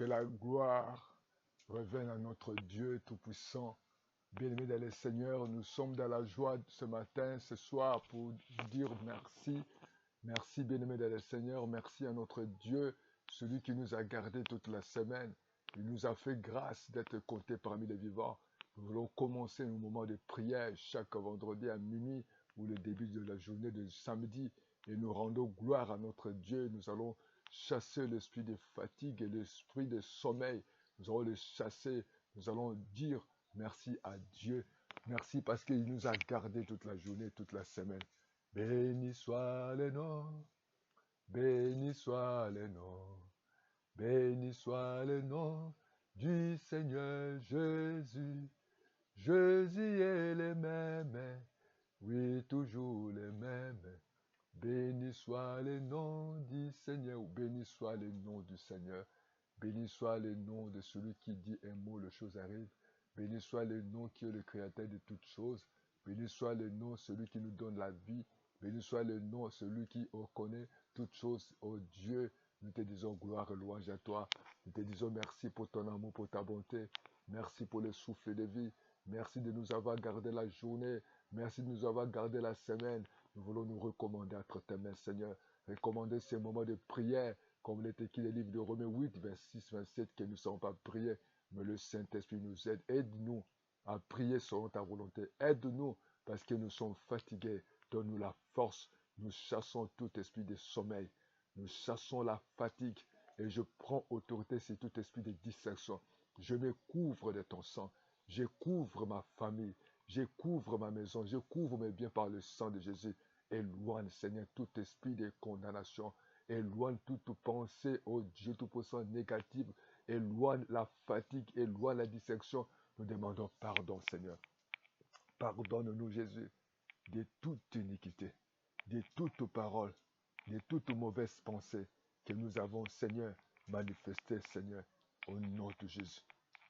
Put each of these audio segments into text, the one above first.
Que la gloire revienne à notre Dieu Tout-Puissant. Bien-aimés dans le Seigneur, nous sommes dans la joie ce matin, ce soir, pour dire merci. Merci, bien-aimés dans le Seigneur. Merci à notre Dieu, celui qui nous a gardés toute la semaine. Il nous a fait grâce d'être comptés parmi les vivants. Nous voulons commencer nos moments de prière chaque vendredi à minuit ou le début de la journée de samedi. Et nous rendons gloire à notre Dieu. Nous allons chasser l'esprit de fatigue et l'esprit de sommeil. Nous allons le chasser. Nous allons dire merci à Dieu. Merci parce qu'il nous a gardés toute la journée, toute la semaine. Béni soit le nom, béni soit le nom, béni soit le nom du Seigneur Jésus. Jésus est le même, oui, toujours le même. Béni soit le nom du Seigneur, ou béni soit le nom du Seigneur. Béni soit le nom de celui qui dit un mot, les choses arrivent. Béni soit le nom qui est le créateur de toutes choses. Béni soit le nom, celui qui nous donne la vie. Béni soit le nom, celui qui reconnaît toutes choses. Oh Dieu, nous te disons gloire et louange à toi. Nous te disons merci pour ton amour, pour ta bonté. Merci pour le souffle de vie. Merci de nous avoir gardé la journée. Merci de nous avoir gardé la semaine. Nous voulons nous recommander entre tes mains, Seigneur. Recommander ces moments de prière, comme l'est écrit le livre de Romains 8, 26, 27, que nous ne savons pas prier, mais le Saint-Esprit nous aide. Aide-nous à prier selon ta volonté. Aide-nous parce que nous sommes fatigués. Donne-nous la force. Nous chassons tout esprit de sommeil. Nous chassons la fatigue. Et je prends autorité sur tout esprit de distraction. Je me couvre de ton sang. Je couvre ma famille. Je couvre ma maison. Je couvre mes biens par le sang de Jésus. Éloigne, Seigneur, tout esprit de condamnation. Éloigne toute pensée, ô Dieu Tout-Puissant, négative. Éloigne la fatigue. Éloigne la dissection. Nous demandons pardon, Seigneur. Pardonne-nous, Jésus, de toute iniquité, de toute parole, de toute mauvaise pensée que nous avons, Seigneur, manifestée, Seigneur, au nom de Jésus.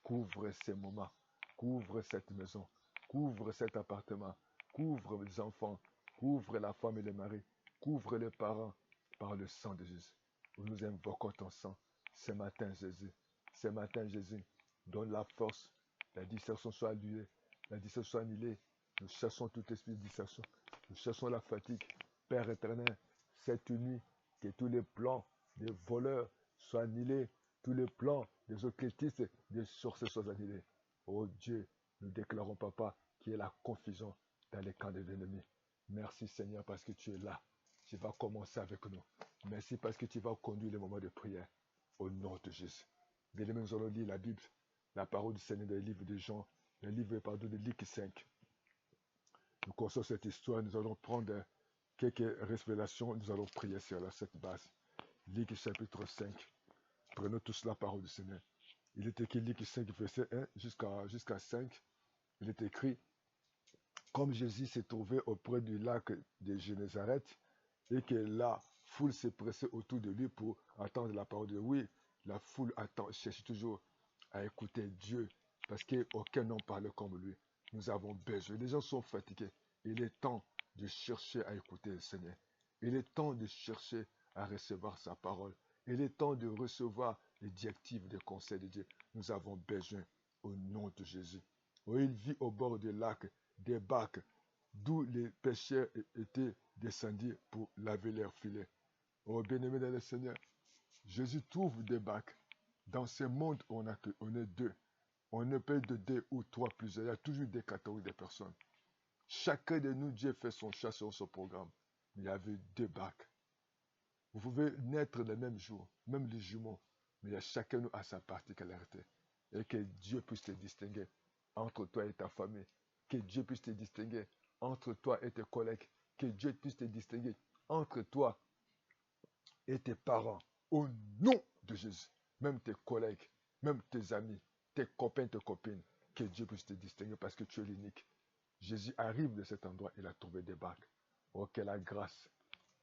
Couvre ces moments, couvre cette maison, couvre cet appartement, couvre les enfants, couvre la femme et le mari, couvre les parents par le sang de Jésus. Nous invoquons ton sang ce matin, Jésus. Ce matin, Jésus, donne la force, la discersion soit annulée, la discersion soit annulée. Nous chassons tout esprit de distraction. Nous chassons la fatigue. Père éternel, cette nuit, que tous les plans des voleurs soient annulés. Tous les plans des occultistes, des sorciers soient annulés. Oh Dieu, nous déclarons, Papa, qu'il y ait la confusion dans les camps des ennemis. Merci Seigneur parce que tu es là. Tu vas commencer avec nous. Merci parce que tu vas conduire les moments de prière. Au nom de Jésus. Bien-aimés, nous allons lire la Bible, la parole du Seigneur dans le livre de Jean, le livre de Luc 5. Nous connaissons cette histoire, nous allons prendre quelques révélations, nous allons prier sur cette base. Luc chapitre 5. Prenons tous la parole du Seigneur. Il est écrit Luc 5, verset 1 jusqu'à 5. Il est écrit, comme Jésus s'est trouvé auprès du lac de Génézareth et que la foule s'est pressée autour de lui pour entendre la parole de Dieu. Oui, la foule attend, cherche toujours à écouter Dieu parce qu'aucun homme parle comme lui. Nous avons besoin. Les gens sont fatigués. Il est temps de chercher à écouter le Seigneur. Il est temps de chercher à recevoir sa parole. Il est temps de recevoir les directives des conseils de Dieu. Nous avons besoin au nom de Jésus. Oh, il vit au bord du lac des bacs d'où les pêcheurs étaient descendus pour laver leurs filets. Oh, bien-aimé dans le Seigneur, Jésus trouve des bacs. Dans ce monde, on est deux. On ne peut de deux ou trois plusieurs. Il y a toujours des catégories de personnes. Chacun de nous, Dieu fait son choix sur son programme. Il y avait deux bacs. Vous pouvez naître le même jour, même les jumeaux, mais il y a chacun de nous à sa particularité. Et que Dieu puisse te distinguer entre toi et ta famille. Que Dieu puisse te distinguer entre toi et tes collègues. Que Dieu puisse te distinguer entre toi et tes parents. Au nom de Jésus. Même tes collègues, même tes amis, tes copains, tes copines. Que Dieu puisse te distinguer parce que tu es l'unique. Jésus arrive de cet endroit, il a trouvé des bacs. Oh, que la grâce,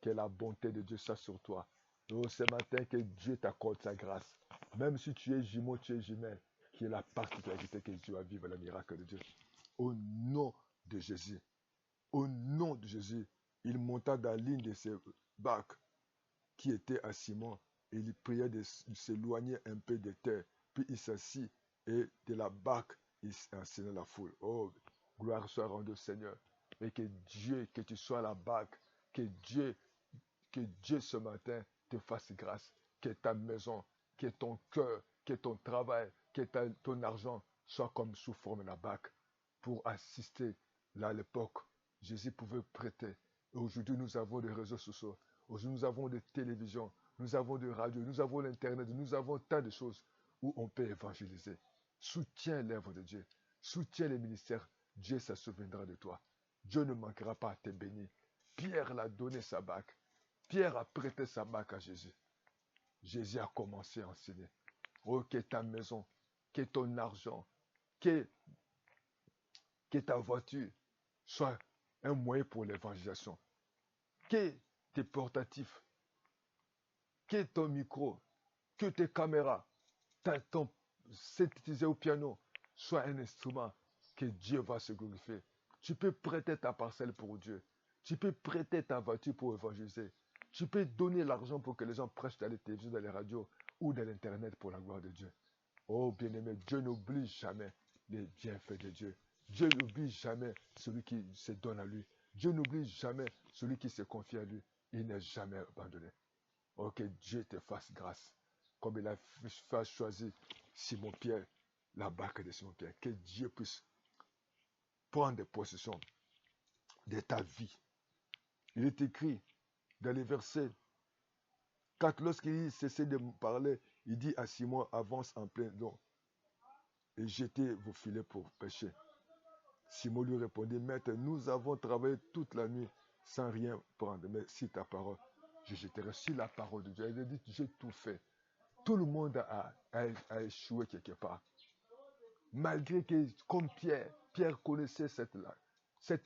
que la bonté de Dieu soit sur toi. Oh, ce matin, que Dieu t'accorde sa grâce. Même si tu es jumeau, tu es jumelle, qui est la particularité que Dieu va vivre le miracle de Dieu. Au nom de Jésus. Au nom de Jésus, il monta dans l'une de ces bacs qui était à Simon il priait de s'éloigner un peu de terre. Puis il s'assit et de la barque, il enseignait la foule. Oh, gloire soit rendue au Seigneur. Et que Dieu, que tu sois à la barque, que Dieu ce matin te fasse grâce, que ta maison, que ton cœur, que ton travail, que ton argent soit comme sous forme de la barque pour assister. Là, à l'époque, Jésus pouvait prêter. Et aujourd'hui, nous avons des réseaux sociaux. Aujourd'hui, nous avons des télévisions. Nous avons des radios. Nous avons l'Internet. Nous avons tant de choses où on peut évangéliser. Soutiens l'œuvre de Dieu. Soutiens les ministères. Dieu se souviendra de toi. Dieu ne manquera pas à te bénir. Pierre l'a donné sa barque. Pierre a prêté sa barque à Jésus. Jésus a commencé à enseigner. Oh, que ta maison, que ton argent, que ta voiture soit un moyen pour l'évangélisation. Que tes portatifs, que ton micro, que tes caméras, ton synthétisé au piano soit un instrument que Dieu va se glorifier. Tu peux prêter ta parcelle pour Dieu. Tu peux prêter ta voiture pour évangéliser. Tu peux donner l'argent pour que les gens prêchent dans les télévisions, dans les radios ou dans l'Internet pour la gloire de Dieu. Oh bien-aimé, Dieu n'oublie jamais les bienfaits de Dieu. Dieu n'oublie jamais celui qui se donne à lui. Dieu n'oublie jamais celui qui se confie à lui. Il n'est jamais abandonné. Oh, que Dieu te fasse grâce. Comme il a fait choisir Simon-Pierre, la barque de Simon-Pierre. Que Dieu puisse prendre possession de ta vie. Il est écrit dans les versets 4, lorsqu'il cessait de parler, il dit à Simon, avance en plein don et jetez vos filets pour pêcher. Simon lui répondit, maître, nous avons travaillé toute la nuit sans rien prendre, mais si ta parole, je jetterai sur la parole de Dieu. Il a dit, j'ai tout fait. Tout le monde a échoué quelque part. Malgré que, comme Pierre connaissait cette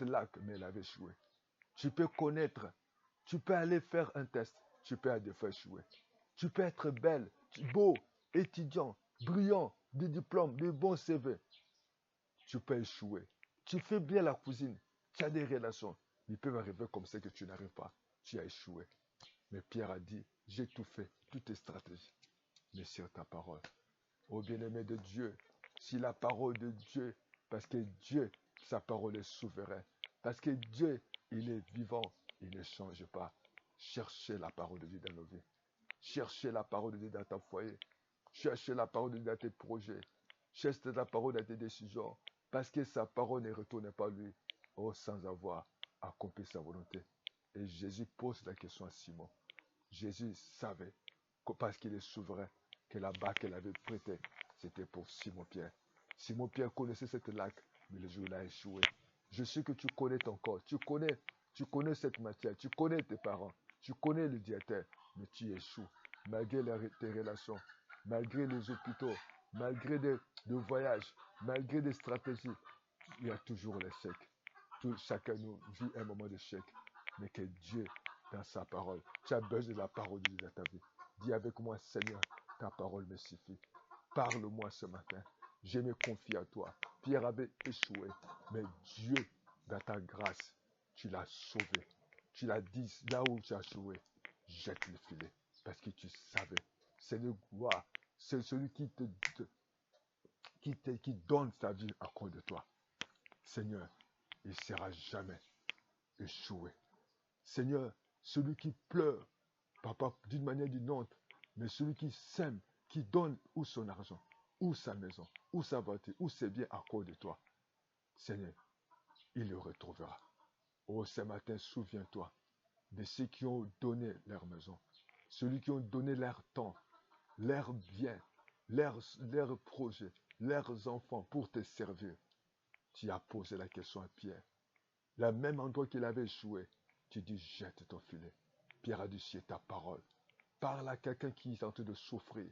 lac, mais il avait échoué. Tu peux connaître, tu peux aller faire un test, tu peux aller faire échouer. Tu peux être belle, beau, étudiant, brillant, des diplômes, des bons CV. Tu peux échouer. Tu fais bien la cuisine, tu as des relations. Ils peuvent arriver comme ça que tu n'arrives pas. Tu as échoué. Mais Pierre a dit, j'ai tout fait, toutes tes stratégies, mais sur ta parole. Ô bien-aimé de Dieu, si la parole de Dieu, parce que Dieu, sa parole est souveraine, parce que Dieu, il est vivant, il ne change pas. Cherchez la parole de Dieu dans nos vies. Cherchez la parole de Dieu dans ton foyer. Cherchez la parole de Dieu dans tes projets. Cherchez la parole dans tes décisions. Parce que sa parole ne retourne pas lui, sans avoir accompli sa volonté. Et Jésus pose la question à Simon. Jésus savait, parce qu'il est souverain, que la barque qu'elle avait prêtée, c'était pour Simon-Pierre. Simon-Pierre connaissait cette lac, mais le jour il a échoué. Je sais que tu connais ton corps, tu connais cette matière, tu connais tes parents, tu connais le diétaire, mais tu échoues. Malgré tes relations, malgré les hôpitaux, malgré des voyages, malgré des stratégies, il y a toujours l'échec. Chacun nous vit un moment d'échec, mais que Dieu, dans sa parole, tu as besoin de la parole de Dieu dans ta vie. Dis avec moi, Seigneur, ta parole me suffit. Parle-moi ce matin. Je me confie à toi. Pierre avait échoué, mais Dieu, dans ta grâce, tu l'as sauvé. Tu l'as dit, là où tu as échoué, jette le filet. Parce que tu savais, c'est le gloire, c'est celui qui donne sa vie à cause de toi. Seigneur, il ne sera jamais échoué. Seigneur, celui qui pleure, papa, d'une manière ou d'une autre, mais celui qui sème, qui donne ou son argent, ou sa maison, ou sa voiture, ou ses biens à cause de toi, Seigneur, il le retrouvera. Oh, ce matin, souviens-toi de ceux qui ont donné leur maison, ceux qui ont donné leur temps, leurs biens, leurs projets, leurs enfants pour te servir. Tu as posé la question à Pierre. Le même endroit qu'il avait échoué, tu dis, jette ton filet. Pierre a dit, c'est ta parole. Parle à quelqu'un qui est tenté de souffrir.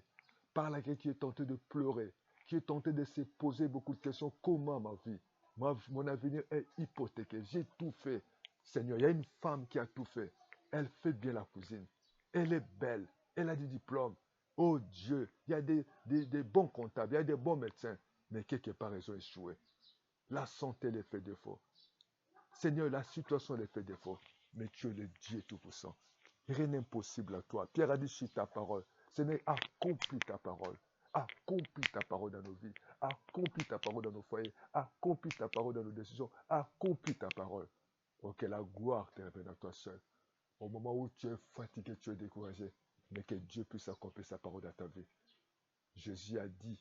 Parle à quelqu'un qui est tenté de pleurer, qui est tenté de se poser beaucoup de questions. Comment ma vie, mon avenir est hypothéqué. J'ai tout fait. Seigneur, il y a une femme qui a tout fait. Elle fait bien la cuisine. Elle est belle. Elle a des diplômes. Oh Dieu, il y a des bons comptables, il y a des bons médecins. Mais quelque part, ils ont échoué. La santé les fait défaut. Seigneur, la situation les fait défaut. Mais tu es le Dieu Tout-Puissant. Rien n'est impossible à toi. Pierre a dit sur ta parole. Seigneur, accomplis ta parole. Accomplis ta parole dans nos vies. Accomplis ta parole dans nos foyers. Accomplis ta parole dans nos décisions. Accomplis ta parole. Oh, que la gloire te revienne à toi seul. Au moment où tu es fatigué, tu es découragé, mais que Dieu puisse accomplir sa parole dans ta vie. Jésus a dit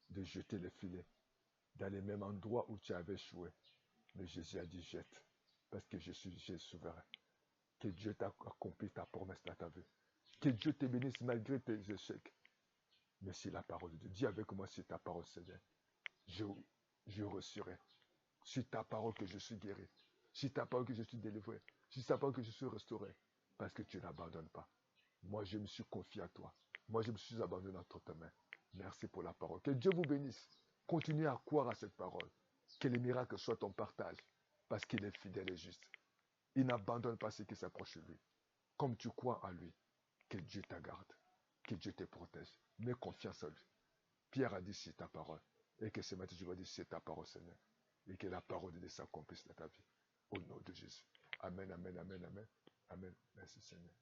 de jeter les filets dans les mêmes endroits où tu avais échoué. Mais Jésus a dit jette, parce que je suis Jésus souverain. Que Dieu t'accomplit ta promesse dans ta vie. Que Dieu te bénisse malgré tes échecs. Mais c'est la parole de Dieu. Dis avec moi, c'est ta parole, Seigneur. Je reçurai. C'est ta parole que je suis guéri. C'est ta parole que je suis délivré. C'est ta parole que je suis restauré. Parce que tu n'abandonnes pas. Moi, je me suis confié à toi. Moi, je me suis abandonné entre tes mains. Merci pour la parole. Que Dieu vous bénisse. Continuez à croire à cette parole. Que les miracles soient ton partage. Parce qu'il est fidèle et juste. Il n'abandonne pas ceux qui s'approchent de lui. Comme tu crois en lui, que Dieu te garde. Que Dieu te protège. Mets confiance en lui. Pierre a dit c'est ta parole. Et que ce matin, je vais dire c'est ta parole, Seigneur. Et que la parole de Dieu s'accomplisse dans ta vie. Au nom de Jésus. Amen, amen, amen, amen. Amen. Merci, Seigneur.